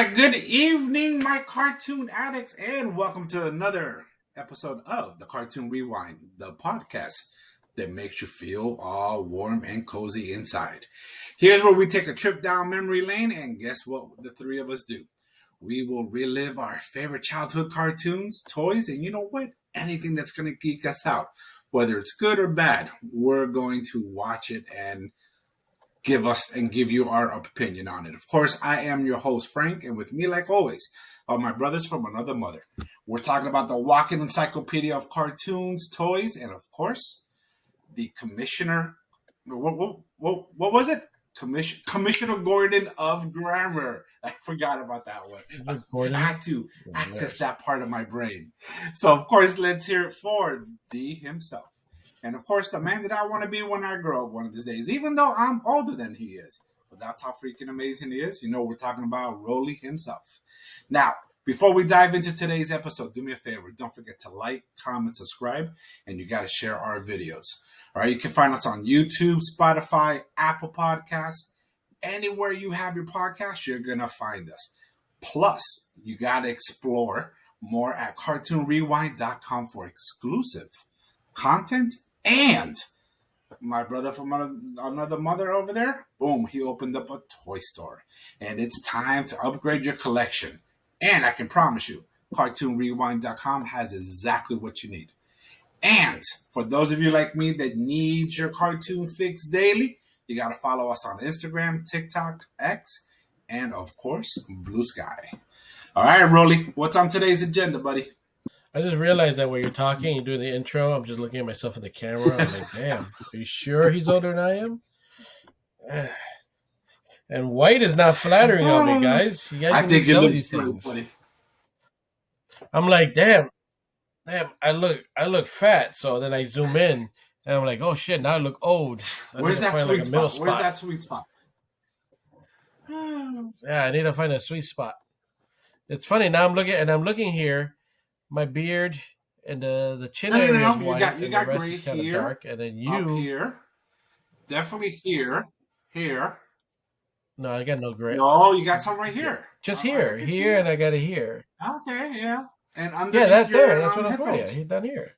right, good evening, my cartoon addicts, and welcome to another episode of the Cartoon Rewind, the podcast that makes you feel all warm and cozy inside. Here's where we take a trip down memory lane, and guess what the three of us do? We will relive our favorite childhood cartoons, toys, and you know what? Anything that's going to geek us out. Whether it's good or bad, we're going to watch it and give you our opinion on it. Of course, I am your host, Frank, and with me, like always, are my brothers from another mother. We're talking about the walking encyclopedia of cartoons, toys, and of course, the commissioner. What was it? Commissioner Gordon of Grammar. I forgot about that one. I had to access that part of my brain. So, of course, let's hear it for D himself. And of course, the man that I want to be when I grow up one of these days, even though I'm older than he is. But that's how freaking amazing he is. You know, we're talking about Rolly himself. Now, before we dive into today's episode, do me a favor. Don't forget to like, comment, subscribe, and you got to share our videos. All right, you can find us on YouTube, Spotify, Apple Podcasts. Anywhere you have your podcast, you're going to find us. Plus, you got to explore more at cartoonrewind.com for exclusive content. And my brother from another mother over there, boom, he opened up a toy store. And it's time to upgrade your collection. And I can promise you, cartoonrewind.com has exactly what you need. And for those of you like me that need your cartoon fix daily, you got to follow us on Instagram, TikTok, X, and of course, Blue Sky. All right, Rolly, what's on today's agenda, buddy? I just realized that when you're talking, you're doing the intro, I'm just looking at myself in the camera. I'm like, damn, are you sure he's older than I am? And white is not flattering on me, guys. You guys I think it looks pretty, buddy. I'm like, damn, I look fat. So then I zoom in, and I'm like, oh shit, now I look old. Where's that sweet spot? Where's that sweet spot? Yeah, I need to find a sweet spot. It's funny, now I'm looking here. My beard and the chin area is white. You got gray here, dark, and then you up here, definitely here. No, I got no gray. No, you got some right here. Just here, and I got it here. Okay, yeah, and that's there. That's what I'm putting. Yeah, he's down here.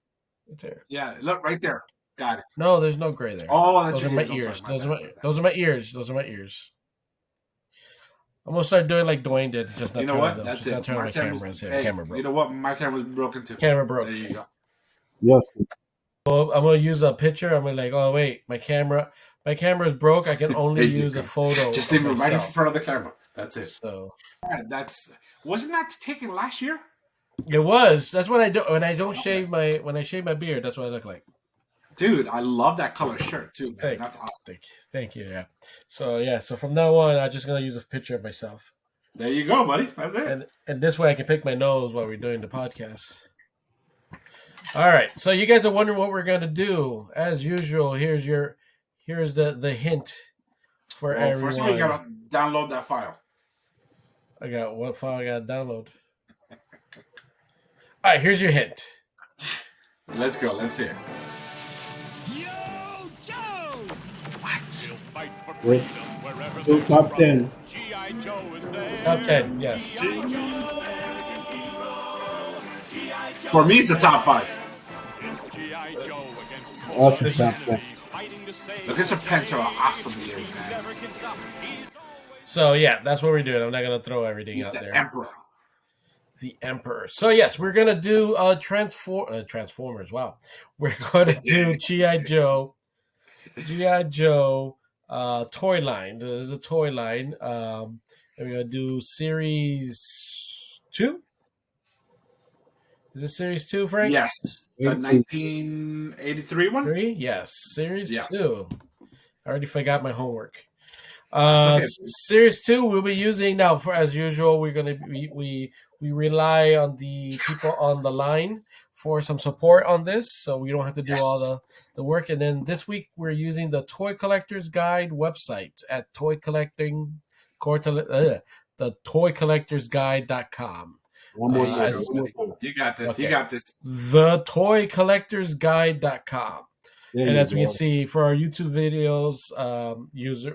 Right there. Yeah, look right there. Got it. No, there's no gray there. Oh, those are my ears. Those are my ears. Those are my ears. I'm gonna start doing like Dwayne did. Just not you know what? That's it. My camera broke. You know what? My camera's broken too. Camera broke. There you go. Yes. So I'm gonna use a picture. I'm gonna like, oh wait, my camera is broke. I can only use a photo. Just leave it right in front of the camera. That's it. So wasn't that taken last year? It was. That's what I do when I don't shave my beard. That's what I look like. Dude, I love that color shirt too, man. That's awesome. Thank you. Yeah. So from now on, I'm just gonna use a picture of myself. There you go, buddy. That's it. And this way, I can pick my nose while we're doing the podcast. All right. So you guys are wondering what we're gonna do. As usual, here's the hint for everyone. First of all, you gotta download that file. I got what file I gotta download? All right. Here's your hint. Let's go. Let's hear. Wait. Top 10. Top 10, yes. For me, it's a top 5. Awesome top 10. Look, this Serpento are awesome years, man. So, yeah, that's what we're doing. I'm not going to throw everything out there. The Emperor. So, yes, we're going to do Transformers. Wow. We're going to do G.I. Joe. Toy line. There's a toy line. And we're gonna do series 2. Is it series 2, Frank? Yes. The 1983 one? 3? Yes. Series 2. I already forgot my homework. Okay. Series 2 we'll be using now. For as usual, we're gonna we rely on the people on the line for some support on this, so we don't have to do all the work. And then this week we're using the Toy Collector's Guide website at the toycollectorsguide.com. One more you got this. Okay. You got this. The toycollectorsguide.com. And as we can see for our YouTube videos,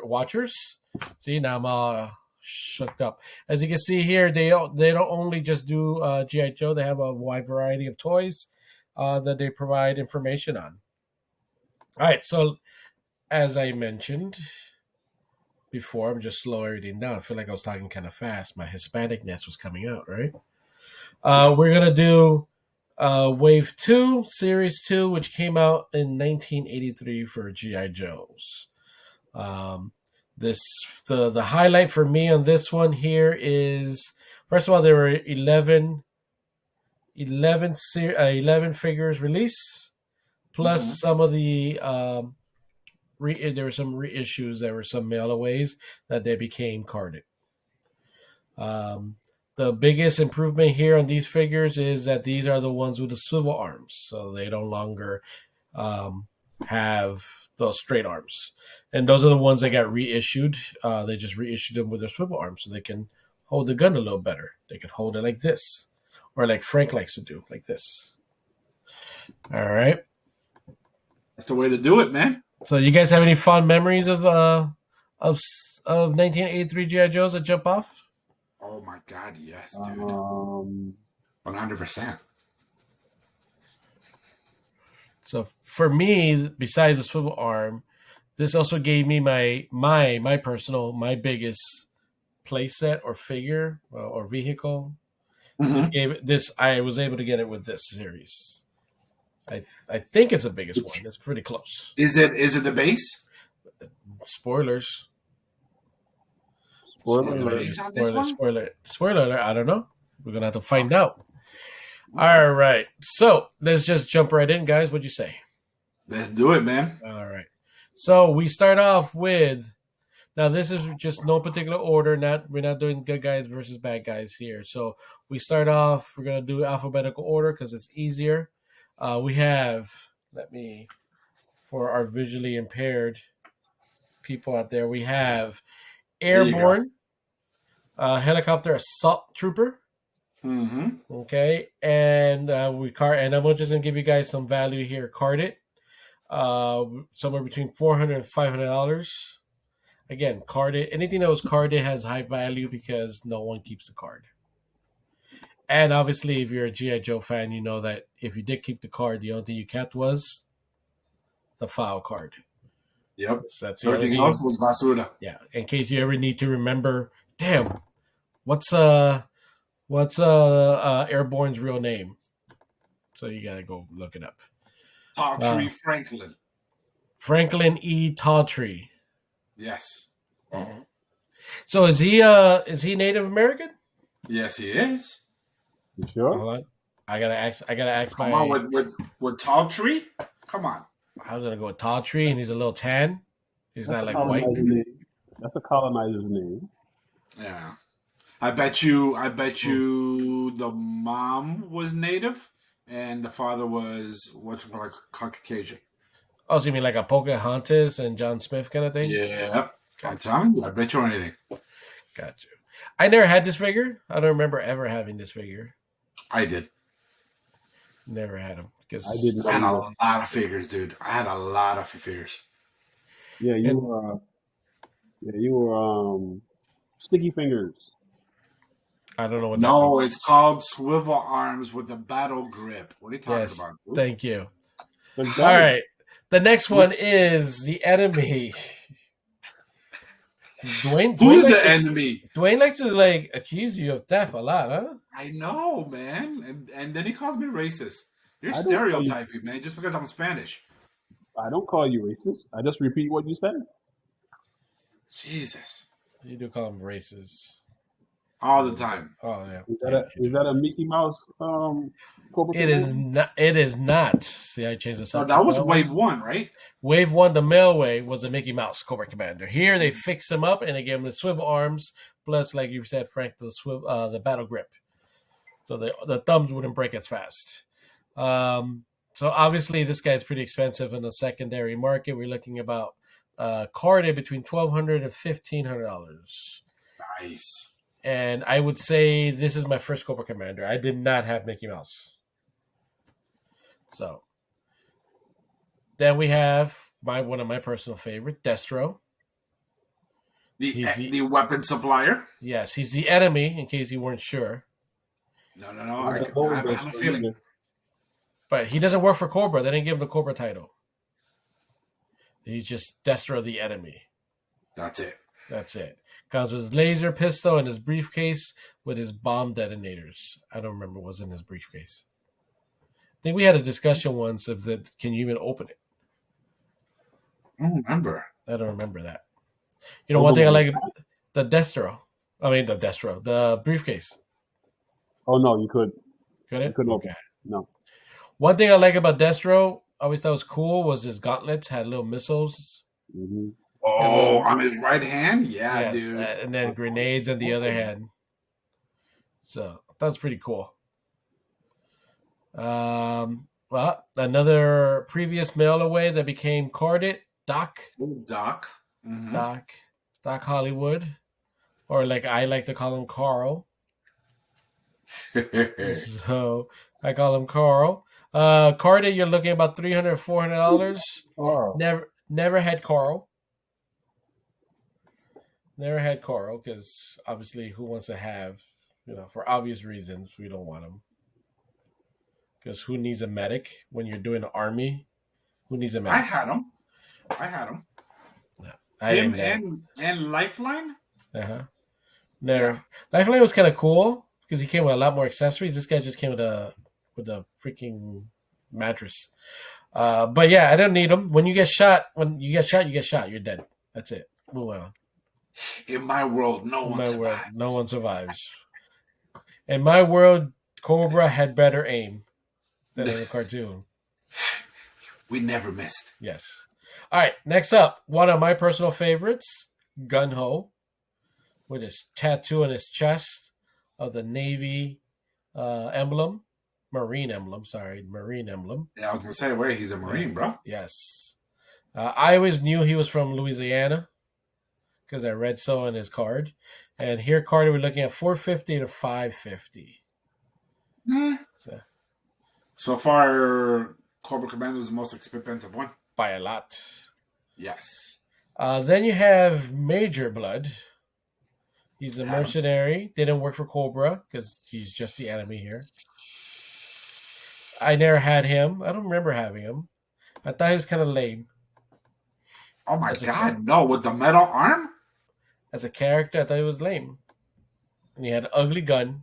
watchers. See, now I'm shook up. As you can see here, they don't only just do GI Joe. They have a wide variety of toys that they provide information on. All right, so as I mentioned before, I'm just slow everything down. I feel like I was talking kind of fast. My Hispanicness was coming out, right? We're gonna do Wave 2, Series 2, which came out in 1983 for GI Joes. The highlight for me on this one here is, first of all, there were 11 figures released, plus some of the there were some reissues. There were some mail-aways that they became carded. The biggest improvement here on these figures is that these are the ones with the swivel arms, so they no longer have those straight arms. And those are the ones that got reissued. They just reissued them with their swivel arms so they can hold the gun a little better. They can hold it like this, or like Frank likes to do, like this. All right. That's the way to do it, man. So you guys have any fond memories of 1983 GI Joes that jump off? Oh my God, yes, dude. 100%. So for me, besides the swivel arm, this also gave me my personal, my biggest playset or figure or vehicle. I was able to get it with this series. I think it's the biggest one. It's pretty close. Is it the base? Spoilers. Spoiler Is the alert. base on this one? Spoiler alert. I don't know. We're gonna have to find out. All right. So let's just jump right in, guys. What'd you say? Let's do it, man. All right. So we start off with, now this is just no particular order. We're not doing good guys versus bad guys here. So we start off. We're gonna do alphabetical order because it's easier. We have, for our visually impaired people out there, we have Airborne, Helicopter Assault Trooper. Mm-hmm. Okay, and and I'm just gonna give you guys some value here. Carded, somewhere between $400 and $500. Again, carded. Anything that was carded has high value because no one keeps the card. And obviously, if you're a GI Joe fan, you know that if you did keep the card, the only thing you kept was the file card. Yep. So that's Everything else was basura. Yeah. In case you ever need to remember, damn, what's Airborne's real name? So you gotta go look it up. Tawtree Franklin. Franklin E. Tawtree. Yes. So is he Native American? Yes, he is. You sure? Hold on. I gotta ask Come on with Tawtree? Come on. I was gonna go with Tawtree, and he's a little tan. He's That's not like white. name. That's a colonizer's name. Yeah. I bet you the mom was native and the father was like Caucasian. Oh, so you mean like a Pocahontas and John Smith kind of thing? Yeah. I'm telling you, I bet you anything. Got you. I never had this figure. I don't remember ever having this figure. I did. Never had him. I didn't. I had a lot of figures, dude. I had a lot of figures. Yeah, you were Sticky Fingers. I don't know what. No, it's called Swivel Arms with a battle grip. What are you talking about, dude? Thank you. All right. The next one is the enemy. Who's the enemy? Dwayne likes to accuse you of theft a lot, huh? I know, man. And then he calls me racist. You're stereotyping, man, just because I'm Spanish. I don't call you racist. I just repeat what you said. Jesus. You do call him racist. All the time. Oh yeah. Is that a Mickey Mouse Cobra? It is not. It is not. See, I changed the subject. No, that was Wave 1, right? Wave 1, the Mailway, was a Mickey Mouse Cobra Commander. Here they fixed him up and they gave him the swivel arms, plus, like you said, Frank, the battle grip, so the thumbs wouldn't break as fast. So obviously this guy's pretty expensive in the secondary market. We're looking about carded between $1,200 and $1,500. Nice. And I would say this is my first Cobra Commander. I did not have Mickey Mouse. So then we have one of my personal favorite, Destro. The weapon supplier. Yes, he's the enemy. In case you weren't sure. No. Not I have a feeling. either. But he doesn't work for Cobra. They didn't give him the Cobra title. He's just Destro the enemy. That's it. That's it. Comes with his laser pistol and his briefcase with his bomb detonators. I don't remember what was in his briefcase. I think we had a discussion once of that. Can you even open it? I don't remember. I don't remember that. You know, one thing I like the Destro, the briefcase. Oh no, you could. Could it? You couldn't open. Okay. No. One thing I like about Destro, I always thought was cool, was his gauntlets had little missiles. Mm-hmm. Oh, on his right hand? Yeah, Yes, dude. and then grenades on the other hand. So that's pretty cool. Well, another previous mail away that became carded, Doc. Doc. Mm-hmm. Doc Hollywood. Or like I like to call him Carl. So I call him Carl. Carded, you're looking at about $300, $400. Oh. Never had Carl. Never had Carl because obviously, who wants to have, for obvious reasons, we don't want him. Because who needs a medic when you're doing an army? Who needs a medic? I had him. No, Him and Lifeline. Never. Yeah. Lifeline was kind of cool because he came with a lot more accessories. This guy just came with a freaking mattress. But yeah, I don't need him. When you get shot, you get shot. You're dead. That's it. Move on. In my world, no one survives. No one survives. In my world, Cobra had better aim than in the cartoon. We never missed. Yes. All right, next up, one of my personal favorites, Gun-Ho, with his tattoo on his chest of the Navy emblem. Marine emblem. Yeah, I was going to say, wait, he's a Marine, bro. Yes. I always knew he was from Louisiana because I read so on his card. And here, card, we're looking at $450 to $550. So far, Cobra Commander was the most expensive one. By a lot. Yes. Then you have Major Blood. He's a mercenary. Didn't work for Cobra because he's just the enemy here. I never had him. I don't remember having him. I thought he was kind of lame. Oh my God, no, with the metal arm? As a character, I thought he was lame. And he had an ugly gun.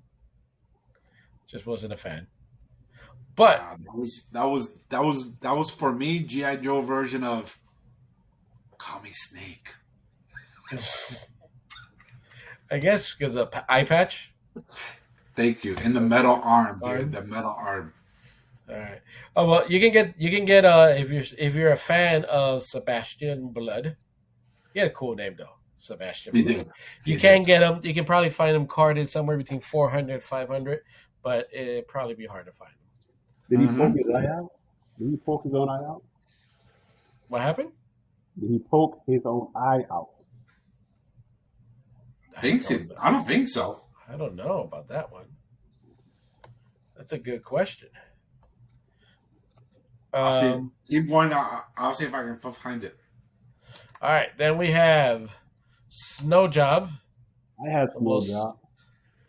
Just wasn't a fan. But that was for me, G.I. Joe version of Call Me Snake. I guess because of eye patch. Thank you. And the metal arm, dude. The metal arm. All right. Oh well, you can get if you're a fan of Sebastian Blood. He had a cool name though, Sebastian Blood. You do. You can get him. You can probably find him carded somewhere between 400 500, but it'd probably be hard to find him. Did he poke his eye out? Did he poke his own eye out? What happened? Did he poke his own eye out? I don't think so. I don't know about that one. That's a good question. I'll see. Keep going. I'll see if I can find it. All right. Then we have Snow Job. I had Snow Job.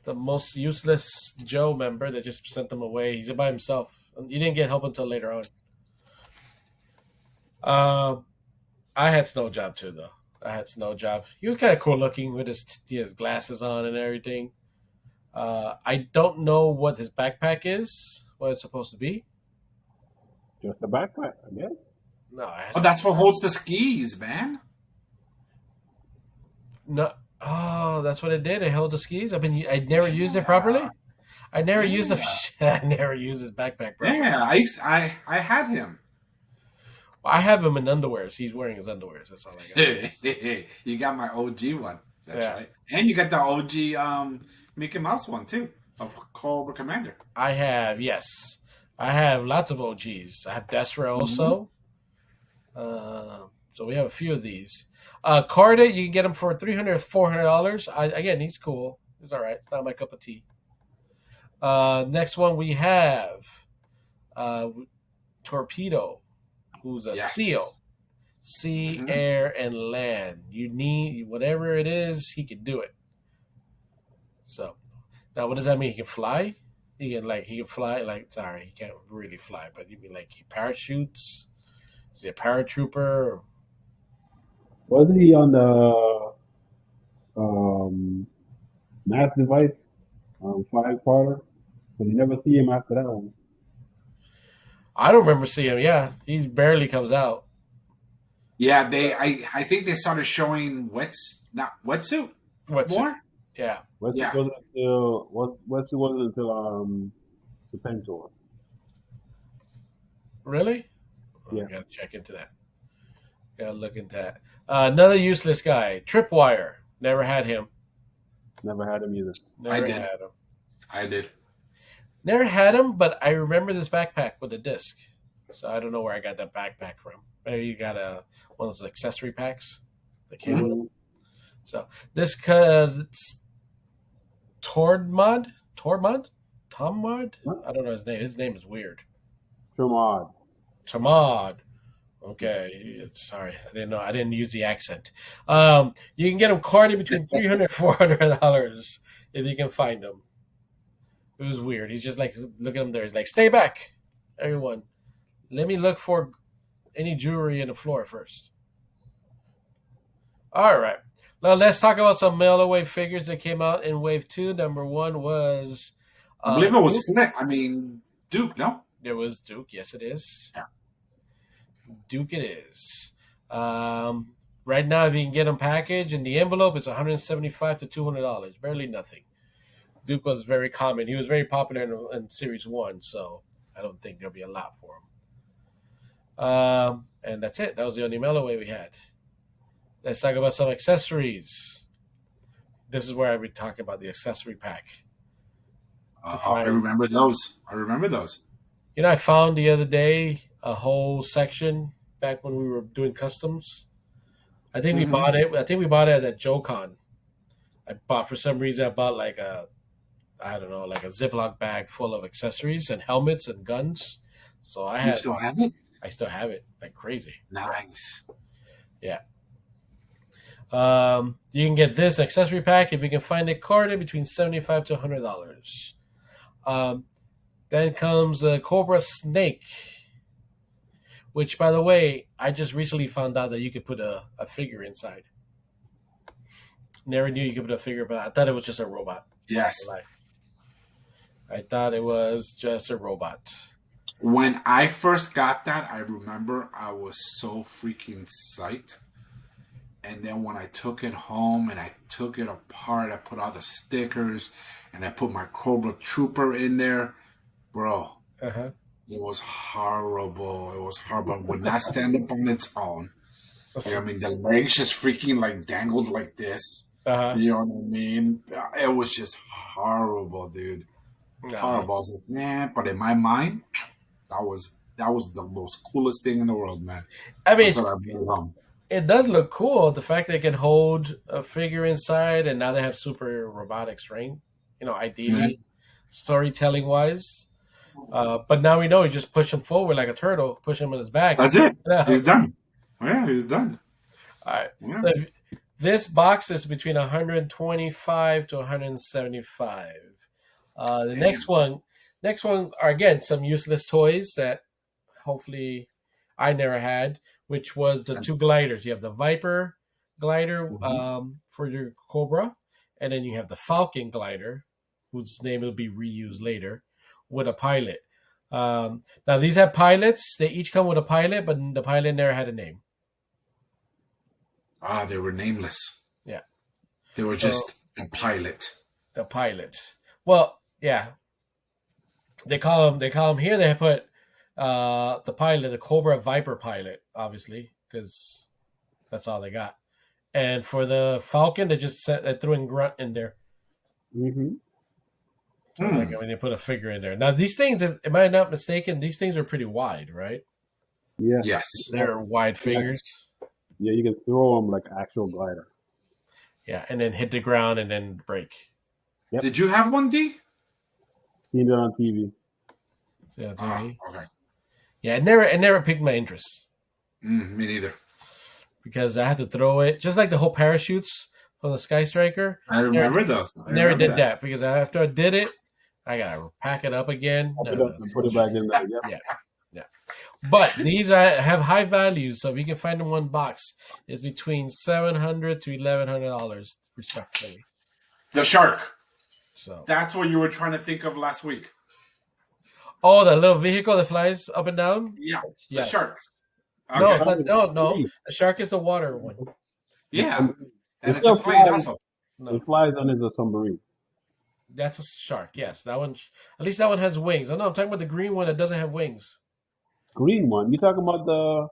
The most useless Joe member that just sent them away. He's by himself. You didn't get help until later on. I had Snow Job too, though. I had Snow Job. He was kind of cool looking with his glasses on and everything. I don't know what his backpack is, what it's supposed to be. Just a backpack, I guess. No, that's what holds the skis, man. No, that's what it did. It held the skis. I never used it properly. I never used I never used his backpack properly. Yeah, I had him. Well, I have him in underwears. He's wearing his underwears. That's all I got. You got my OG one. That's right. And you got the OG Mickey Mouse one too of Cobra Commander. I have lots of OGs. I have Destro also. So we have a few of these. Carded, you can get him for $300, $400. Again, he's cool. He's all right. It's not my cup of tea. Next one we have Torpedo, who's a SEAL. sea, Mhm. air, and land. You need whatever it is, he can do it. So now, what does that mean? He can fly. He can fly. Like, sorry, he can't really fly, but you mean like he parachutes? Is he a paratrooper? Wasn't he on the um, mass device five parter? But you never see him after that one. I don't remember seeing him. Yeah, he barely comes out. Yeah, I think they started showing not wetsuit What's it? more. Yeah, Wesley Yeah. wasn't until Wesley wasn't until Serpentor. really? Oh, Yeah, I gotta check into that. Gotta look into that. Another useless guy, Tripwire. Never had him. never had him either. I Never did. had him. I did. Never had him, but I remember this backpack with a disc. So I don't know where I got that backpack from. Maybe you got one of those accessory packs that came with it. Mm-hmm. So this Tordmod, Tormod, Tommod. I don't know his name. His name is weird. Tremod. Tamad. Okay, sorry, I didn't know. I didn't use the accent. You can get them carded between $300 and $400 if you can find them. It was weird. He's just like, look at him there. He's like, stay back, everyone. Let me look for any jewelry in the floor first. All right. Now let's talk about some mail away figures that came out in Wave 2. Number one was I believe it was Duke. Flip. I mean Duke. No. There was Duke. Yes, it is. Yeah. Duke it is. Right now, if you can get them packaged in the envelope, it's $175 to $200. Barely nothing. Duke was very common. He was very popular in Series 1, so I don't think there'll be a lot for him. And that's it. That was the only mail away we had. Let's talk about some accessories. This is where I'll be talking about the accessory pack. I remember those. I remember those. You know, I found the other day a whole section back when we were doing customs. I think we Mhm. bought it. I think we bought it at JoeCon. For some reason, I bought like a Ziploc bag full of accessories and helmets and guns. So You still have it? I still have it like crazy. Nice. Yeah. You can get this accessory pack if you can find it carded between $75 to $100. Then comes a Cobra snake, which, by the way, I just recently found out that you could put a figure inside. Never knew you could put a figure, but I thought it was just a robot. Yes. I thought it was just a robot. When I first got that, I remember I was so freaking psyched. And then when I took it home and I took it apart, I put all the stickers and I put my Cobra Trooper in there. Bro, Uh-huh. it was horrible. It was horrible. It would not stand up on its own. You know what I mean? The legs just freaking like dangled like this. Uh-huh. You know what I mean? It was just horrible, dude. Horrible. I was like, man, but in my mind, that was the most coolest thing in the world, man. I mean, Until I brought it home. it does look cool. The fact they can hold a figure inside, and now they have super robotic strength. You know, ideally, storytelling wise. But now we know you just push him forward like a turtle, push him in his back. That's it. Yeah. He's done. Yeah, he's done. All right. Yeah. So this box is between 125 to 175. The next one are again some useless toys that hopefully I never had, which was the two gliders. You have the Viper glider for your Cobra, and then you have the Falcon glider, whose name will be reused later, with a pilot. Now these have pilots. They each come with a pilot, but the pilot never had a name. They were nameless. Yeah. They were just the pilot. The pilot. Well, yeah. They call him here. They put the pilot, the Cobra Viper pilot, obviously, because that's all they got. And for the Falcon, they threw in Grunt in there. Mm-hmm. So like when they put a figure in there. Now these things, am I not mistaken? These things are pretty wide, right? Yeah. Yes. They're wide figures. Yeah, you can throw them like actual glider. Yeah, and then hit the ground and then break. Yep. Did you have one, D? Seen it on TV. So, Okay. yeah, it never piqued my interest. Me neither. because I had to throw it just like the whole parachutes from the Sky Striker. I remember those. I Never remember did that because after I did it, I gotta pack it up again. Pop it up and put it back in there. Yep. Yeah, yeah. But these have high values, so if you can find in one box, it's between $700 to $1,100 respectively. The shark. So That's what you were trying to think of last week. oh, the little vehicle that flies up and down. Yeah, Yes. the shark. No, Okay. it's not, no. The shark is the water one. Yeah, and It it's a still plane flies. also. No, It flies under the submarine. that's a shark. Yes, that one. At least that one has wings. Oh no, I'm talking about the green one that doesn't have wings. Green one. You talking about the?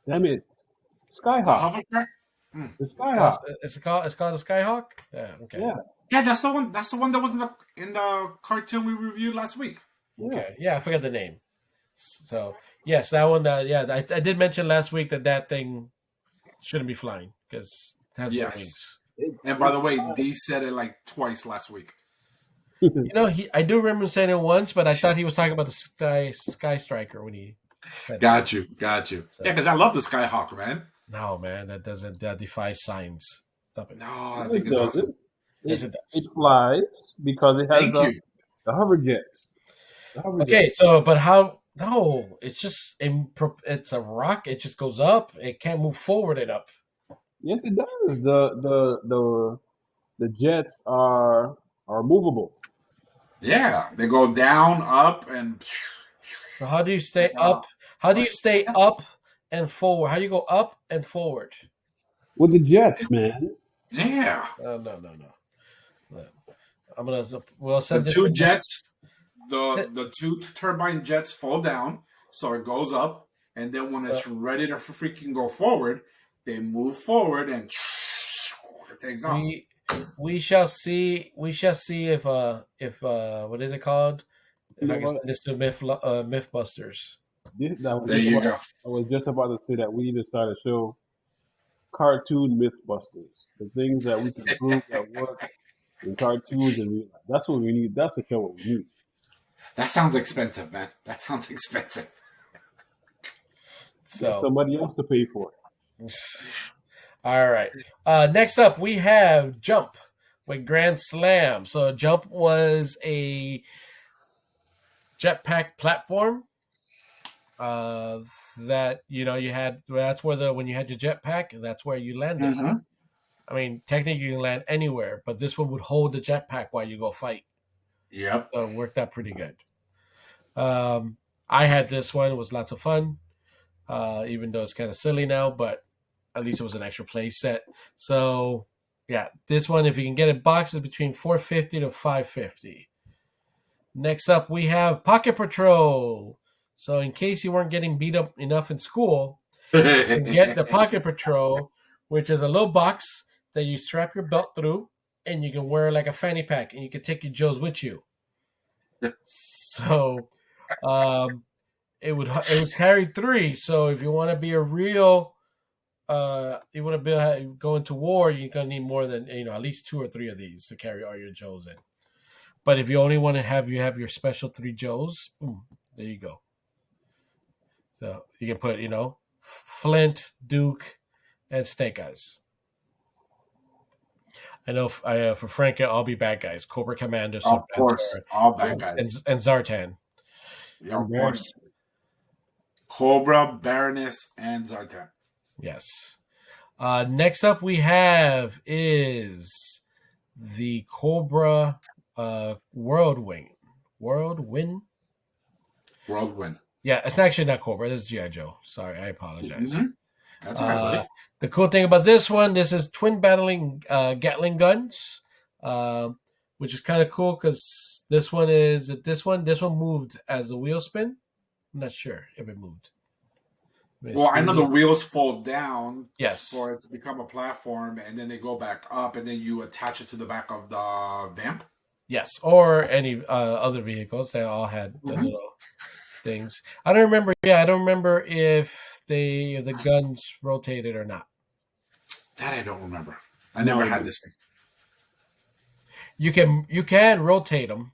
Damn it, The Skyhawk. hovercraft. The Skyhawk. It's called a Skyhawk. Yeah. Okay. Yeah. Yeah, that's the one. That's the one that was in the cartoon we reviewed last week. Okay. Yeah, I forgot the name. So yes, that one. Yeah, I did mention last week that thing shouldn't be flying because it has no Yes. wings. And by the way, D said it like twice last week. You know, I do remember saying it once, but I thought he was talking about the Sky Striker when he said Got you. So- Yeah, because I love the Skyhawk, man. no, man, that defies science. Stop it. No, I It think it's does awesome. Yes, it does. It flies because it has Thank the, you. the hover jets. The hover Okay, jets. so but how? No, it's just it's a rock. It just goes up. It can't move forward and up. Yes, it does. The jets are movable. Yeah, they go down, up, and So how do you stay up? How do you stay up and forward? How do you go up and forward? With the jets, man. yeah. No. We'll The send this two to- jets, the two turbine jets fall down, so it goes up, and then when it's ready to freaking go forward, they move forward and it takes off. We shall see. We shall see if what is it called? If You I know can what? send this to Mythbusters. There you go. I was just about to say that we need to start a show, Cartoon Mythbusters. The things that we can prove that work in cartoons and real life. That's what we need. That's the show what we need. That sounds expensive, man. That sounds expensive. Get So somebody else to pay for it. all right. Next up, we have Jump with Grand Slam. So Jump was a jetpack platform that you had. That's where when you had your jetpack, that's where you landed. Mm-hmm. I mean, technically you can land anywhere, but this one would hold the jetpack while you go fight. Yep. So it worked out pretty good. I had this one. It was lots of fun, even though it's kind of silly now, but at least it was an extra play set. So, yeah, this one, if you can get it boxed, is between $450 to $550. Next up, we have Pocket Patrol. So, in case you weren't getting beat up enough in school, you can get the Pocket Patrol, which is a little box that you strap your belt through, and you can wear like a fanny pack, and you can take your Joes with you. So, it would carry 3. So, if you want to be a real, you want to go into war, you're gonna need more than at least 2 or 3 of these to carry all your Joes in. But if you only want to have your special 3 Joes, boom, there you go. So you can put Flint, Duke, and Snake Eyes. I know for Franca, all be bad guys. Cobra Commander, Of course, all bad guys. and Zartan. Yeah, of course. Cobra, Baroness, and Zartan. Yes. Next up we have is the Cobra Whirlwind. Whirlwind. Yeah, it's actually not Cobra. This is G.I. Joe. Sorry, I apologize. Mm-hmm. That's all right, buddy. The cool thing about this is twin battling Gatling guns, which is kind of cool because this one moved as the wheel spin. I'm not sure if it moved. Well, I know the wheels fall down Yes. for it to become a platform, and then they go back up, and then you attach it to the back of the vamp. Yes, or any other vehicles. They all had the little things. I don't remember. Yeah, I don't remember if the guns rotated or not. That I don't remember. I never had this one. You can rotate them.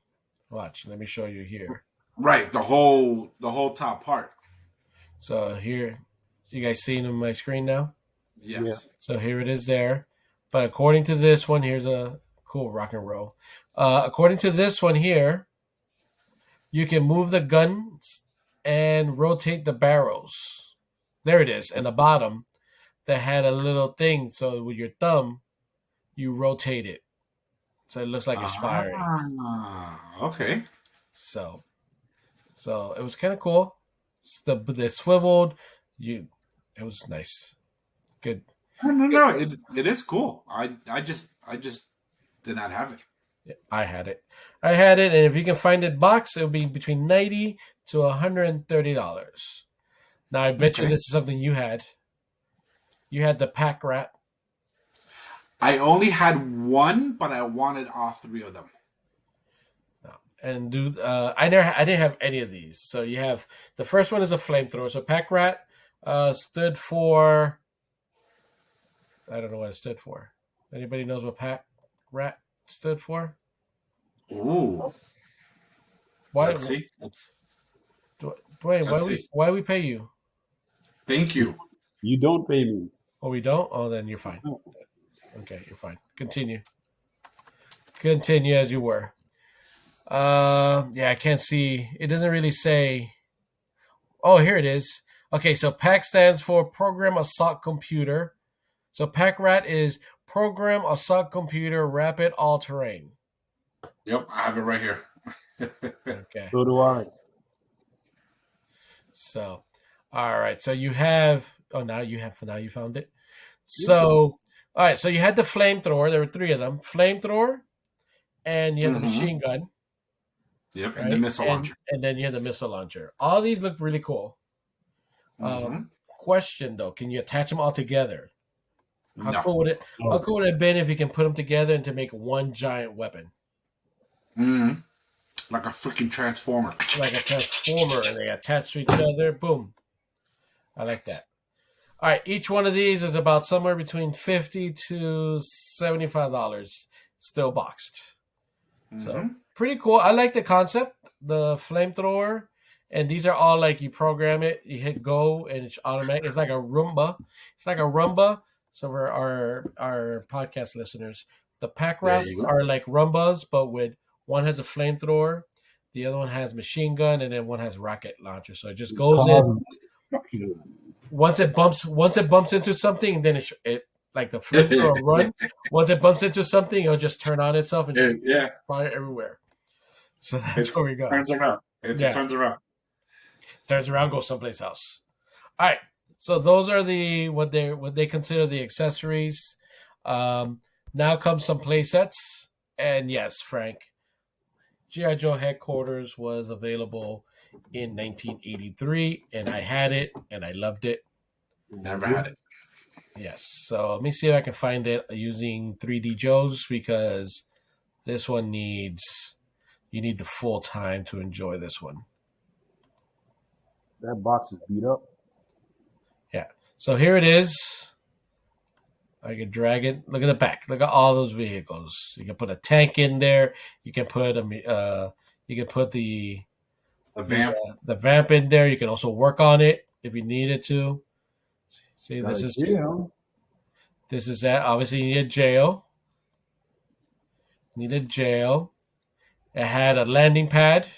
Watch. Let me show you here. Right, the whole top part. So here, You guys seeing on my screen now? Yeah. Yes. So here it is there. But according to this one, here's a cool rock and roll. According to this one here, you can move the guns and rotate the barrels. There it is. And the bottom that had a little thing. So with your thumb, you rotate it. So it looks like it's firing. Okay. So it was kind of cool. They swiveled. It was nice. Good. No. It is cool. I just did not have it. I had it. And if you can find it box, it'll be between $90 to $130. Now I bet you Okay. this is something you had. You had the pack rat. I only had one, but I wanted all three of them. And I didn't have any of these. So you have the first one is a flamethrower. So pack rat stood for, I don't know what it stood for. Anybody knows what pack rat stood for? Ooh. Why? Let's see. Dwayne, Let's see. why we pay you? Thank you. You don't pay me. Oh, we don't? Oh, then you're fine. Okay, you're fine. Continue as you were. Yeah, I can't see. It doesn't really say. Oh, here it is. Okay, so PAC stands for Program Assault Computer. So PAC rat is Program Assault Computer Rapid All Terrain. Yep, I have it right here. Okay. So do I. So, all right. So you have. Oh, now you found it. So, all right. So you had the flamethrower. There were three of them. Flamethrower, and you had the machine gun. Yep, Right? and the missile launcher. And then you had the missile launcher. All these look really cool. Question though, can you attach them all together? How cool would it have been if you can put them together and to make one giant weapon? Like a freaking transformer. Like a transformer, and they attach to each other. Boom. I like that. All right, each one of these is about somewhere between $50 to $75, still boxed. So pretty cool. I like the concept, the flamethrower, and these are all like you program it, you hit go, and it's automatic. It's like a Roomba. So for our podcast listeners, the pack rats are like Roombas, but with one has a flamethrower, the other one has machine gun, and then one has rocket launcher. So it just goes in. Once it bumps into something, then it like the flamethrower run. Once it bumps into something, it'll just turn on itself and just fire everywhere. So that's where we go. Turns around. Turns around. Turns around, goes someplace else. All right. So those are what they consider the accessories. Now comes some play sets, and yes, Frank, G.I. Joe Headquarters was available in 1983, and I had it, and I loved it. Never had it. Yes. So let me see if I can find it using 3D Joe's, because this one you need the full time to enjoy this one. That box is beat up. Yeah. So here it is. I can drag it. Look at the back. Look at all those vehicles. You can put a tank in there. You can put the vamp. The vamp in there. You can also work on it if you needed to. See, this is that. Obviously, you need a jail. It had a landing pad.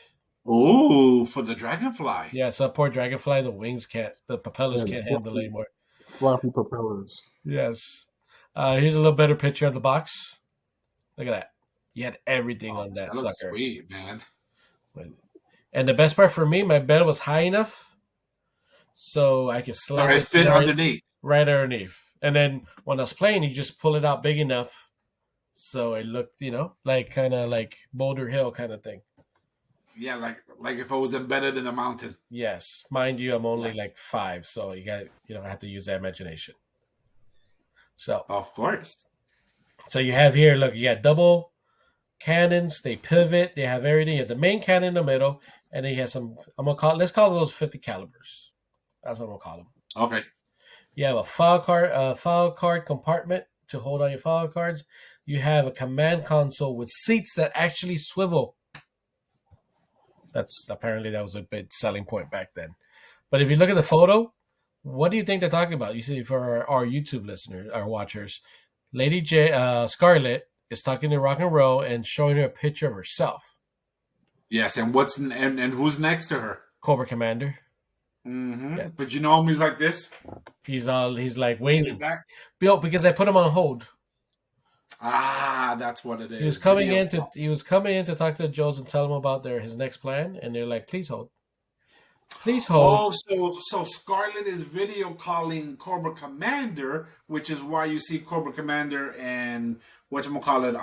Ooh, for the dragonfly. Yeah, so poor dragonfly, the propellers can't handle it anymore. Fluffy propellers. Yes. Here's a little better picture of the box. Look at that. You had everything on that sucker. Looks sweet, man. And the best part for me, my bed was high enough so I could slide it fit underneath. Right underneath. And then when I was playing, you just pull it out big enough so it looked, like kind of like Boulder Hill kind of thing. Yeah, like if I was embedded in a mountain. Yes. Mind you, I'm only like 5, so I have to use that imagination. So of course. So you have here, look, you got double cannons, they pivot, they have everything. You have the main cannon in the middle, and then you have some, let's call those 50 calibers. That's what I'm gonna call them. Okay. You have a file card compartment to hold on your file cards. You have a command console with seats that actually swivel. That was a big selling point back then. But if you look at the photo, What do you think they're talking about? You see, for our YouTube listeners, our watchers, Lady Scarlett is talking to Rock and Roll and showing her a picture of herself. Yes, and and who's next to her? Cobra Commander. Mm-hmm. Yes. But you know him, he's like this. He's like waiting. Back. Bill, because I put him on hold. Ah, that's what it is. He was coming in to talk to Joes and tell him about his next plan, and they're like, "Please hold, please hold." Oh, so Scarlet is video calling Cobra Commander, which is why you see Cobra Commander and whatchamacallit,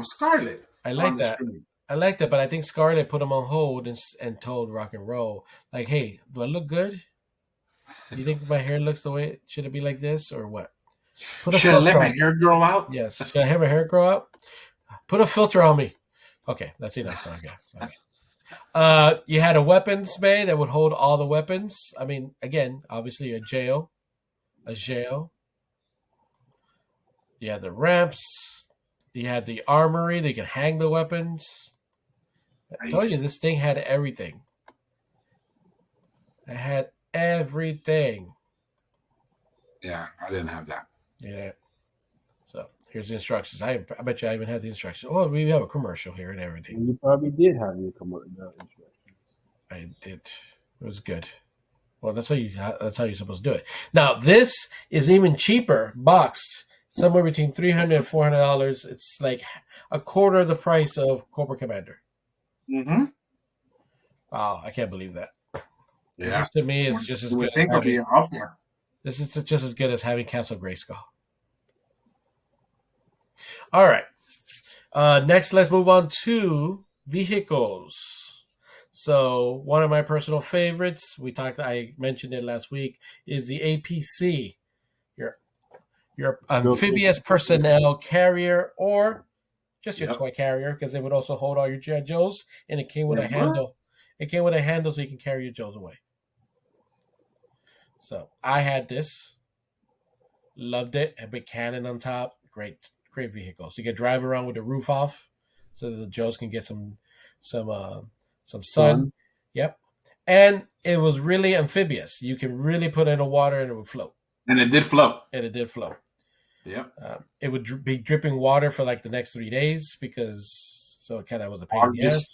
Scarlet. I like on the that. screen. I like that, but I think Scarlett put him on hold and told Rock and Roll, like, "Hey, do I look good? Do you think my hair looks the way should it be like this or what? Put a Should I let filter my on. hair grow out? Yes, should I have my hair grow out? Put a filter on me." Okay, that's enough. Okay. You had a weapons bay that would hold all the weapons. I mean, again, obviously a jail. You had the ramps. You had the armory that you could hang the weapons. I told you this thing had everything. It had everything. Yeah, I didn't have that. Yeah. So here's the instructions. I bet you I even had the instructions. Oh, we have a commercial here and everything. You probably did have the instructions. I did. It was good. Well, that's how you're supposed to do it. Now this is even cheaper, boxed, somewhere between $300 and $400. It's like a quarter of the price of Cobra Commander. Mm-hmm. Wow, I can't believe that. Yeah. This to me is just as good as having out there. This is just as good as having Castle Grayskull. All right. Next, let's move on to vehicles. So one of my personal favorites, I mentioned it last week, is the APC, your amphibious personnel carrier, or just your toy carrier, because it would also hold all your G.I. Joes, and it came with a handle. It came with a handle so you can carry your Joes away. So I had this, loved it, had a big cannon on top, great vehicle. So you can drive around with the roof off, so that the Joes can get some sun. Yep, and it was really amphibious. You can really put it in the water and it would float. And it did float. Yep. It would be dripping water for like the next 3 days so it kind of was a pain in the ass.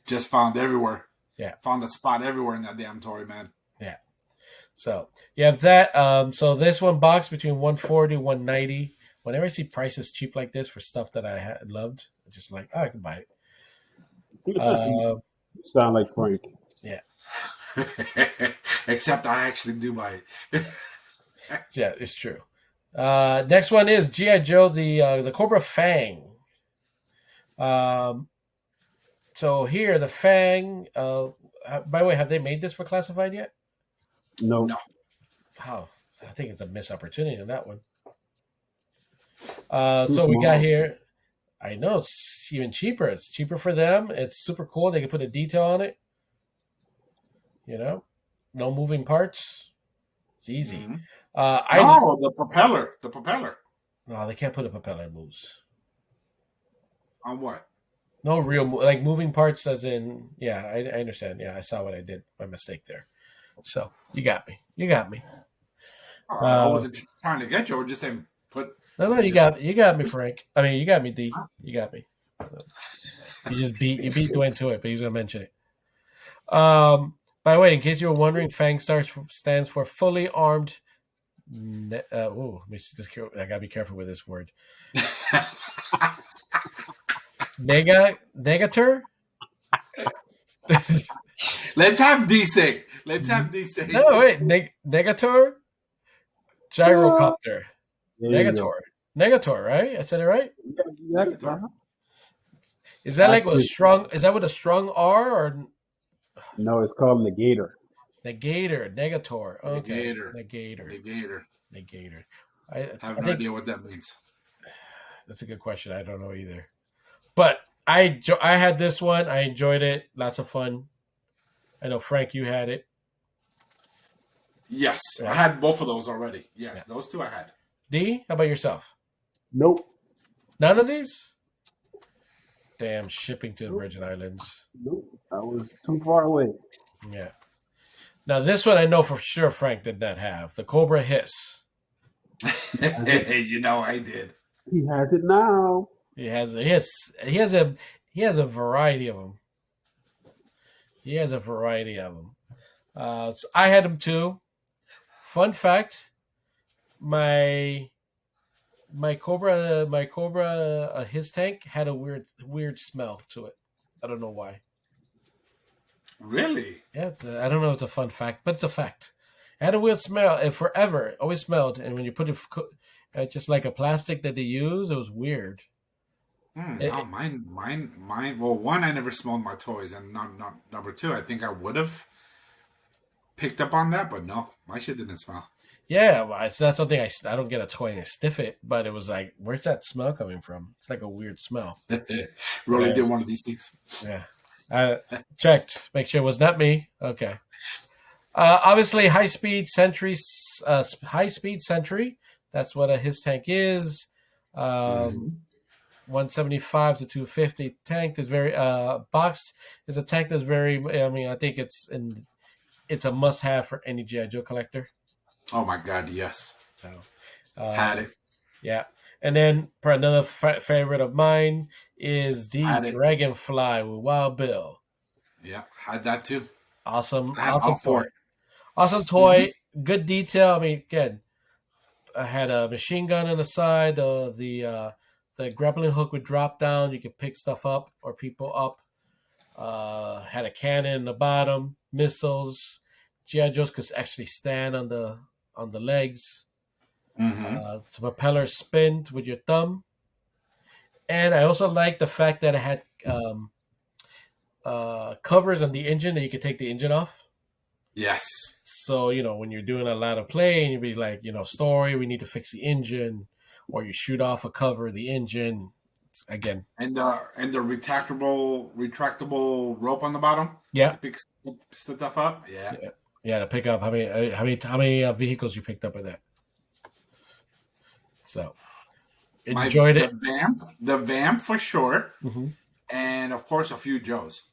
Just found everywhere. Yeah. Found a spot everywhere in that damn toy, man. Yeah. So you have that. So this one box between $140 $190. Whenever I see prices cheap like this for stuff that I loved, I'm just like, I can buy it. Sound like Frank. Yeah. Except I actually do buy it. Yeah, it's true. Next one is G.I. Joe, the Cobra Fang. So here, the Fang. By the way, have they made this for classified yet? No. Wow, I think it's a missed opportunity on that one. So we got here. I know it's even cheaper. It's cheaper for them. It's super cool. They can put a detail on it. No moving parts. It's easy. Mm-hmm. The propeller. No, they can't put a propeller in moves. On what? No real like moving parts, as in. Yeah, I understand. Yeah, I saw what I did. My mistake there. So you got me. I wasn't trying to get you. I was just saying put. No, you got me, Frank. I mean, you got me, D. You got me. You beat Dwayne to it, but he's gonna mention it. By the way, in case you were wondering, FANG stands for fully armed. I gotta be careful with this word. Negator. Let's have dissect. No, wait, Negator. Gyrocopter. Negator, right? I said it right. Negator. Is that like a strong? Is that with a strong R or? No, it's called Negator. Negator. Okay. Negator. I have no idea what that means. That's a good question. I don't know either. But I had this one. I enjoyed it. Lots of fun. I know, Frank, you had it. Yes, I had both of those already. Yes, those two I had. D, how about yourself? Nope. None of these? Damn, shipping to the Virgin Islands. Nope. I was too far away. Yeah. Now this one I know for sure Frank did not have the Cobra Hiss. You know I did. He has it now. He has a variety of them. He has a variety of them. So I had him too. Fun fact: my Cobra, his tank had a weird smell to it. I don't know why. Really? Yeah, I don't know. If it's a fun fact, but it's a fact. It had a weird smell. It forever always smelled, and when you put it, just like a plastic that they use, it was weird. No, mine. Well, one, I never smelled my toys, and not number two. I think I would have picked up on that, but no, my shit didn't smell. Yeah, well, it's not something I don't get a toy and I sniff it, but it was like, where's that smell coming from? It's like a weird smell. Rolly did one of these things. Yeah, I checked, make sure it was not me. Okay. Obviously, high speed sentry. That's what his tank is. Mm-hmm. 175 to 250 tank is very boxed. Is a tank that's very. I mean, I think it's a must have for any GI Joe collector. Oh my God, yes. So Had it. Yeah, and then for another favorite of mine is the Dragonfly with Wild Bill. Yeah, had that too. Awesome, I had awesome all four. toy. Awesome toy. Good detail. I mean, again, I had a machine gun on the side. The grappling hook would drop down. You could pick stuff up or people up. Had a cannon in the bottom. Missiles. GI Joes could actually stand on the legs. The propeller spin with your thumb. And I also like the fact that it had covers on the engine that you could take the engine off. Yes. So, when you're doing a lot of play and you'd be like, story, we need to fix the engine, or you shoot off a cover of the engine again. And the retractable rope on the bottom. Yeah. To pick stuff up. Yeah. Yeah, to pick up how many vehicles you picked up with that. So enjoyed it. The vamp for sure, mm-hmm. And of course a few Joes,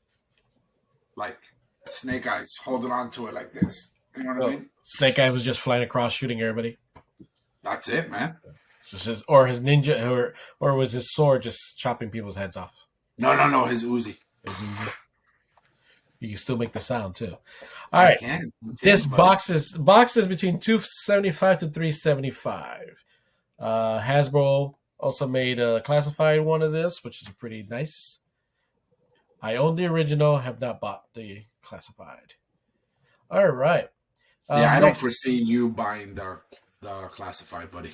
like Snake Eyes holding on to it like this. You know what I mean? Snake Eyes was just flying across, shooting everybody. That's it, man. Or his ninja, or was his sword just chopping people's heads off? No. His Uzi. You can still make the sound too. All right. This box is between $275 to $375. Hasbro also made a classified one of this, which is pretty nice. I own the original, have not bought the classified. All right. I don't foresee you buying the classified, buddy.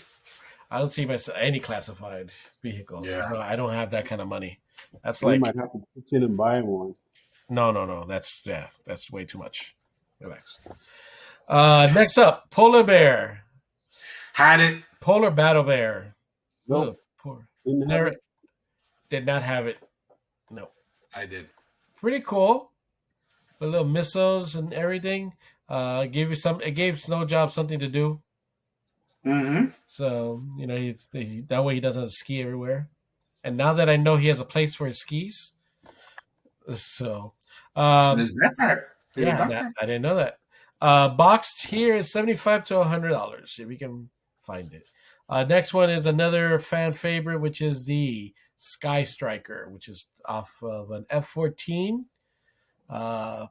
I don't see any classified vehicle. Yeah. I don't have that kind of money. That's you might have to pitch in and buy one. No. That's way too much. Relax. Next up, Polar Bear. Had it. Polar Battle Bear. No. Did not have it. No. I did. Pretty cool. The little missiles and everything. It gave Snow Job something to do. Mm-hmm. So, that way he doesn't ski everywhere. And now that I know he has a place for his skis. So. His backpack. I didn't know that. Boxed here is $75 to $100 if we can find it. Next one is another fan favorite, which is the Sky Striker, which is off of an F-14.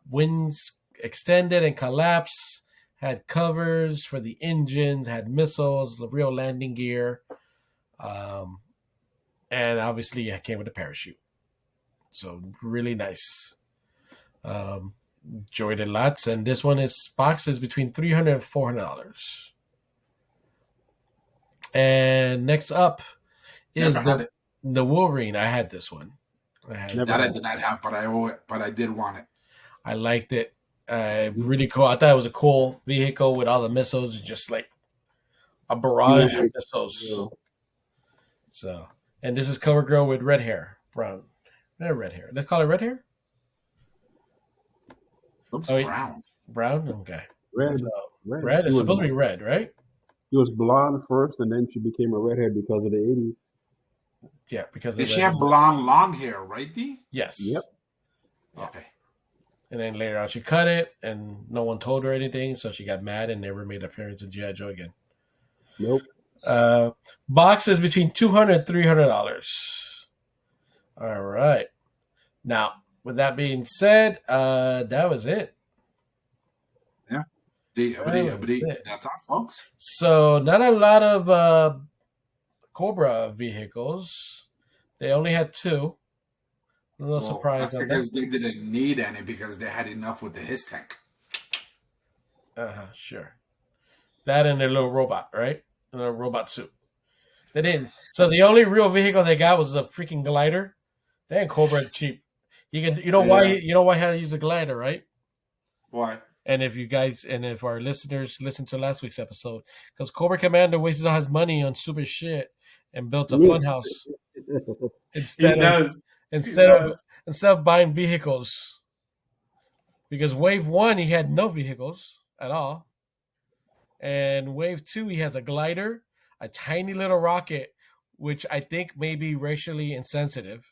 Wings extended and collapsed. Had covers for the engines. Had missiles, the real landing gear. And obviously it came with a parachute. So really nice. Enjoyed it lots. And this one is boxes between $300 and $400. And next up is the Wolverine. I had this one. I did not have, but I did want it. I liked it. Really cool. I thought it was a cool vehicle with all the missiles, just like a barrage of missiles. Yeah. So, and this is Cover Girl with red hair, brown, red hair. Let's call it red hair. Looks brown. Brown, okay. Red. Red. It's supposed to be red, right? She was blonde first, and then she became a redhead because of the 80s. Yeah, because did she have blonde long hair, right, D? Yes. Yep. Okay. And then later on, she cut it, and no one told her anything, so she got mad and never made an appearance in G.I. Joe again. Nope. Box is between $200 and $300. All right. Now, with that being said, that was it. Yeah. That's all, folks. So, not a lot of Cobra vehicles. They only had 2. A little surprised that's on because that. they didn't need any because they had enough with the his tank. Sure. That and their little robot, right? A little robot suit. They didn't. So the only real vehicle they got was a freaking glider. They ain't Cobra cheap. You know why how to use a glider, right? Why? And if our listeners listen to last week's episode, because Cobra Commander wastes all his money on stupid shit and built a funhouse instead of buying vehicles. Because Wave 1 he had no vehicles at all, and Wave 2 he has a glider, a tiny little rocket, which I think may be racially insensitive,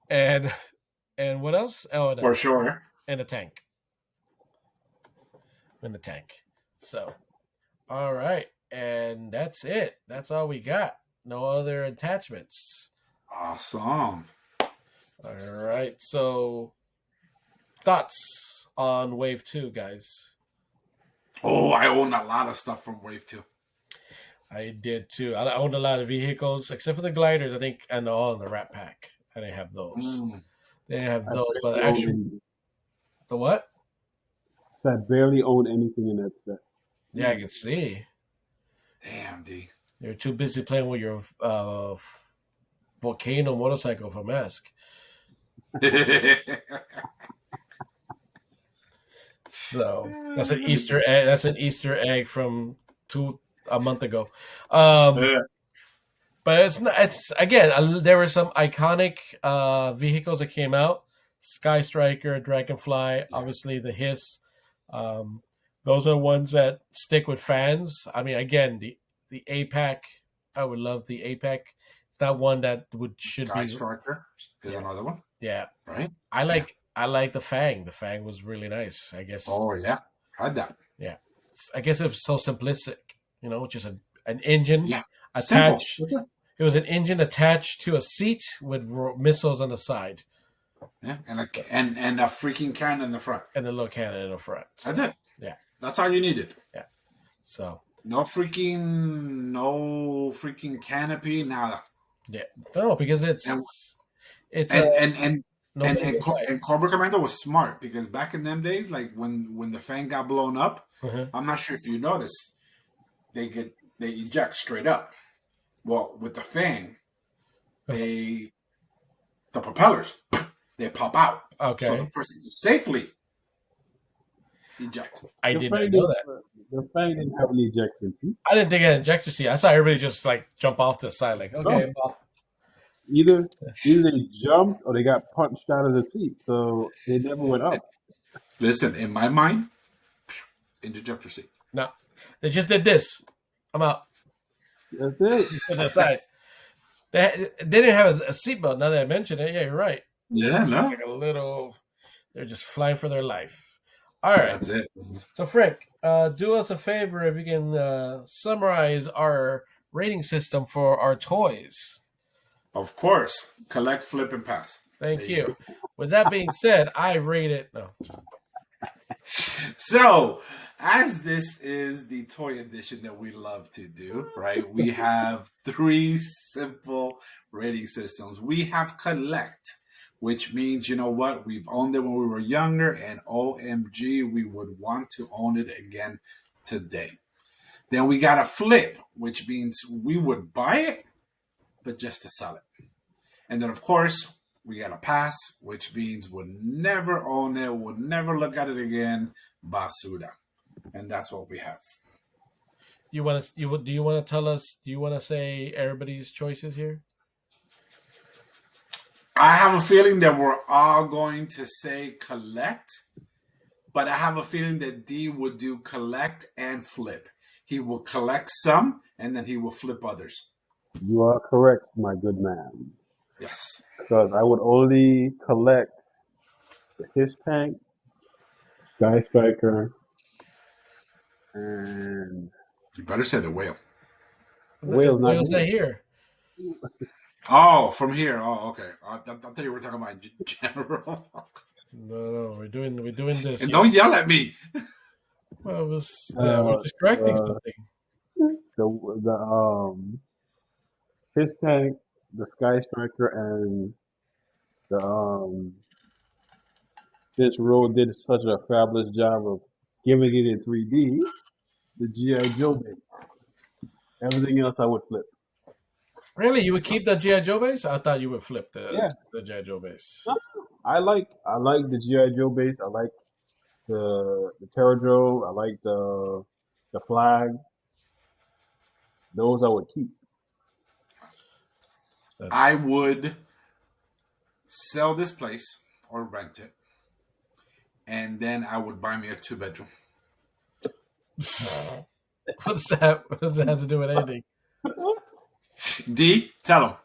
and what else? Oh, for sure, and a tank. In the tank. So, all right, and that's it. That's all we got. No other attachments. Awesome. All right. So, thoughts on Wave 2, guys? Oh, I own a lot of stuff from Wave 2. I did too. I owned a lot of vehicles, except for the gliders. I think, and all in the Rat Pack. I didn't have those. They didn't have those, but actually, the what? I barely own anything in that set. Yeah, I can see. Damn, D. You're too busy playing with your volcano motorcycle for Mask. So that's an Easter egg. That's an Easter egg from a month ago. But it's not. It's again. There were some iconic vehicles that came out: Sky Striker, Dragonfly, obviously the Hiss. Those are ones that stick with fans. I mean, again, the APAC. I would love the APAC. That one that should Sky be Striker is another one. Yeah, right. I like the Fang. The Fang was really nice. I guess. Oh yeah, had that. Yeah, I guess it was so simplistic. Just an engine attached. Simple. It was an engine attached to a seat with missiles on the side. Yeah, and a freaking cannon in the front. And a little cannon in the front. So, that's it. Yeah. That's all you needed. Yeah. So. No freaking canopy, nada. Yeah. No, because it's and Cobra Commander was smart because back in them days, like when the Fang got blown up, I'm not sure if you noticed, they eject straight up. Well, with the Fang, the propellers they pop out. Okay. So the person can safely eject. I didn't know that. The Fang didn't have an ejection seat. I didn't think it had an ejector seat. I saw everybody just like jump off to the side, like, okay, no. Either they jumped or they got punched out of the seat, so they never went up. Listen, in my mind, ejector seat. No, they just did this. I'm out. That's it. Just to the side. They didn't have a seatbelt. Now that I mention it, yeah, you're right. Yeah, no. Like a little. They're just flying for their life. All right. That's it. So, Frank, do us a favor if you can summarize our rating system for our toys. Of course. Collect, flip, and pass. Thank you. With that being said, I rate it. No. So, as this is the toy edition that we love to do, right? We have 3 simple rating systems. We have collect, which means, you know what? We've owned it when we were younger, and OMG, we would want to own it again today. Then we got a flip, which means we would buy it, but just to sell it. And then, of course, we got a pass, which means we'll never own it, we'll never look at it again, basura. And that's what we have. Do you want to tell us? Do you want to say everybody's choices here? I have a feeling that we're all going to say collect, but I have a feeling that D would do collect and flip. He will collect some, and then he will flip others. You are correct, my good man. Yes. Because I would only collect his tank, Sky Striker, and You better say the whale. Whale's not Whale's not here. here. Oh, from here. Oh, okay. I thought you were talking about general. No, we're doing this. And Yeah. don't yell at me. Well, we're just correcting something. The his tank, the Sky Striker, and the since Road did such a fabulous job of giving it in 3D, the GI Joe base. Everything else I would flip. Really, you would keep the GI Joe base? I thought you would flip Yeah. the GI Joe base. I like the GI Joe base. I like the Terradro. I like the flag. Those I would keep. I would sell this place or rent it, and then I would buy me a 2-bedroom. What's that? What does that have to do with anything? D, tell him.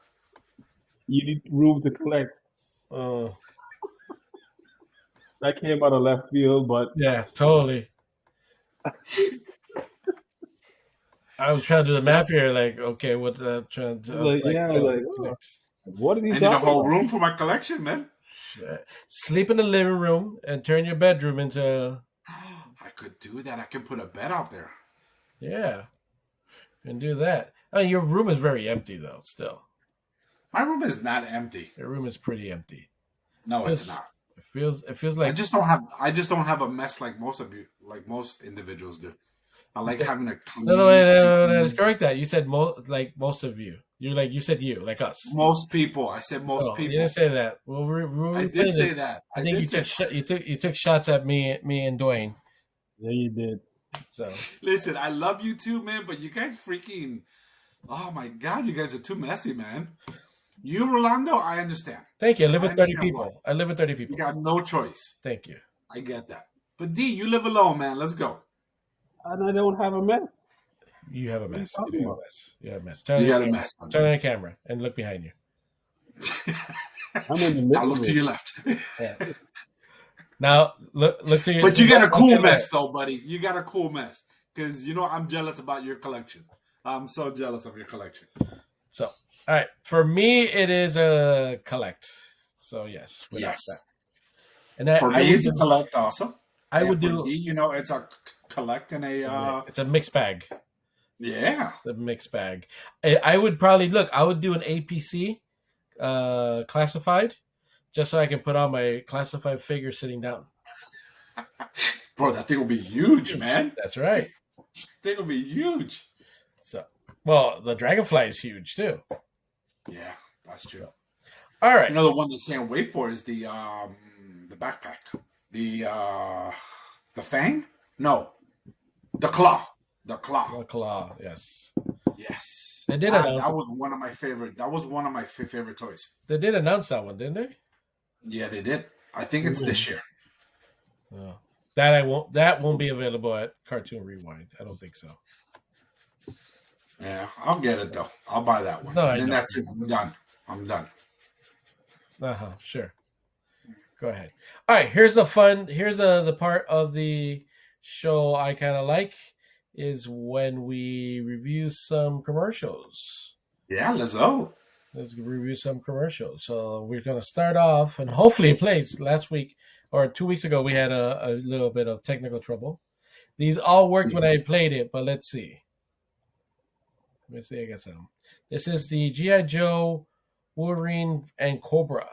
You need room to collect. That came out of left field, but Yeah, totally. I was trying to do the math here, like, okay, what's that? What did he I need a talk whole about? room for my collection, man. Sleep in the living room and turn your bedroom into. I could do that. I can put a bed out there. Yeah, and do that. I mean, your room is very empty, though. Still, My room is not empty. your room is pretty empty. No, it's not. It feels like I just don't have a mess like most most individuals do. I like having a clean. No, let's correct that. You said most of you. You said you, like us. Most people. I said most people. You didn't say that. I did say that. I think you took shots at me and Dwayne. Yeah, you did. So listen, I love you too, man, but you guys freaking. Oh my God, you guys are too messy, man. You, Rolando, I understand. Thank you. I live with 30 people. I live with 30 people. You got no choice. Thank you. I get that. But D, you live alone, man. Let's go. And I don't have a mess. You have a mess. What are you talking You have a mess. You got a mess. Turn on the camera and look behind you. I'm in the Now middle look of to it. your left. Yeah. Now look to your. But you got a cool right. mess, though, buddy. You got a cool mess. Because, I'm jealous about your collection. I'm so jealous of your collection. So, all right. For me, it is a collect. So, yes. Yes. That. And for me, it's a collect also. I would for do. D, it's a collect and a. It's a mixed bag. Yeah. The mixed bag. I would probably I would do an APC classified, just so I can put on my classified figure sitting down. Bro, that thing will be huge, man. That's right. Thing will be huge. So, well, the Dragonfly is huge too. Yeah, that's true. All right. The one that can't wait for is the backpack. The Fang? No. The Claw. The Claw. The Claw, yes. Yes. They did that was one of my favorite. That was one of my favorite toys. They did announce that one, didn't they? Yeah, they did. I think it's this year. Oh. That won't be available at Cartoon Rewind. I don't think so. Yeah, I'll get it though. I'll buy that one. No, and then that's it. I'm done. Sure. Go ahead. All right, here's the part of the show I kind of like is when we review some commercials. Yeah, let's go. Let's review some commercials. So we're going to start off, and hopefully it plays. Last week or 2 weeks ago, we had a little bit of technical trouble. These all worked when I played it, but let's see. Let me see. I guess this is the G.I. Joe, Wolverine, and Cobra.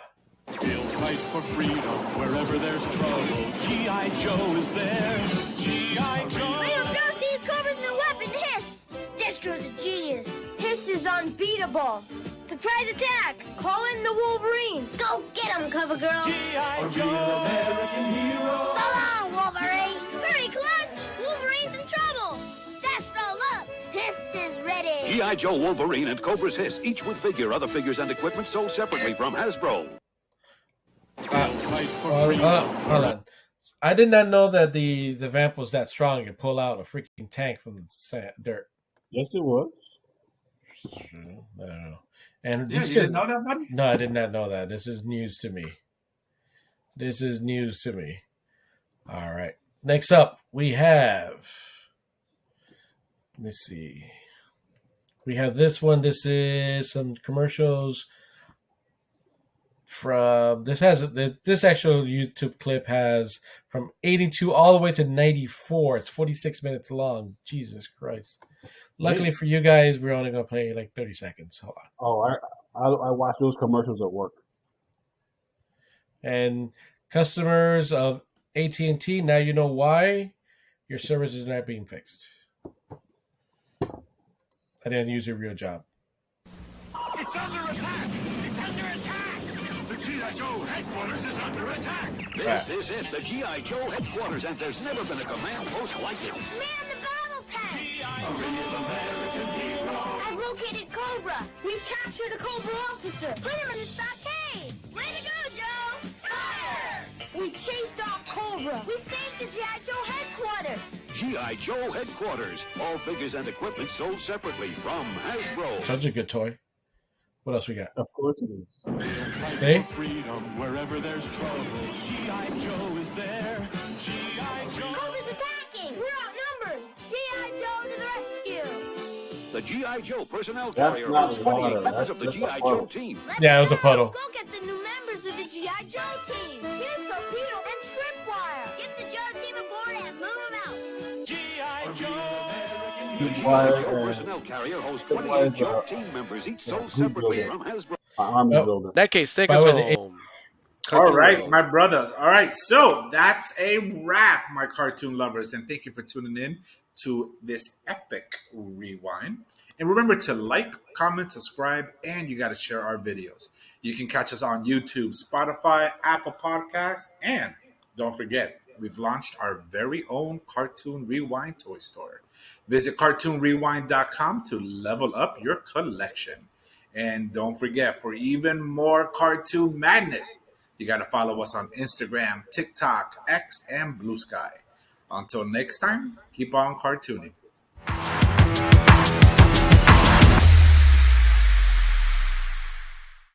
He'll fight for freedom wherever there's trouble. G.I. Joe is there. G.I. Joe. Little Joe sees Cobra's new weapon, Hiss. Destro's a genius. Hiss is unbeatable. Surprise attack. Call in the Wolverine. Go get him, cover girl. G.I. Joe. American hero. So long, Wolverine. Hurry, Clutch. Wolverine's in trouble. Destro, look. Hiss is ready. G.I. Joe, Wolverine, and Cobra's Hiss, each with figure, other figures, and equipment sold separately from Hasbro. Fight for Hold on. I did not know that the vamp was that strong and pull out a freaking tank from the dirt. Yes, it was. I don't know. And Yeah, you didn't know that, buddy? No, I did not know that. This is news to me. This is news to me. All right. Next up, we have. Let's see. We have this one. This is some commercials from this actual YouTube clip has from 82 all the way to 94. It's 46 minutes long. Jesus Christ. Luckily for you guys, we're only going to play like 30 seconds. Hold on. Oh, I watch those commercials at work. And customers of AT&T, now you know why your service is not being fixed. I didn't use your real job. It's under attack! It's under attack! The G.I. Joe headquarters is under attack! This is it, the G.I. Joe headquarters, and there's never been a command post like it. Man the battle tank! G.I. I've located Cobra. We've captured a Cobra officer. Put him in the stockade. Way to go, Joe! Fire! We chased off Cobra. We saved the G.I. Joe headquarters. G.I. Joe headquarters. All figures and equipment sold separately from Hasbro. Such a good toy. What else we got? Of course it is. Hey? For freedom, wherever there's trouble, G.I. Joe is there. G.I. Joe. Cobra's attacking. We're outnumbered. G.I. Joe to the rescue. The G.I. Joe personnel That's carrier not holds 28 water. members of the That's G.I. a Joe puddle. team. Let's Yeah, it was a go. puddle. Go get the new members of the G.I. Joe team. Here's Torpedo and Tripwire. Get the Joe team aboard and move them out. G.I. Joe. The G.I. Joe personnel carrier holds 28 Joe team members, each sold separately from Hasbro. Army builder. In that case, take By us the way, home. All right, my brothers. All right, so that's a wrap, my cartoon lovers, and thank you for tuning in to this epic rewind. And remember to like, comment, subscribe, and you got to share our videos. You can catch us on YouTube, Spotify, Apple Podcasts, and don't forget, we've launched our very own Cartoon Rewind toy store. Visit cartoonrewind.com to level up your collection. And don't forget, for even more cartoon madness, you got to follow us on Instagram, TikTok, X, and Blue Sky. Until next time, keep on cartooning.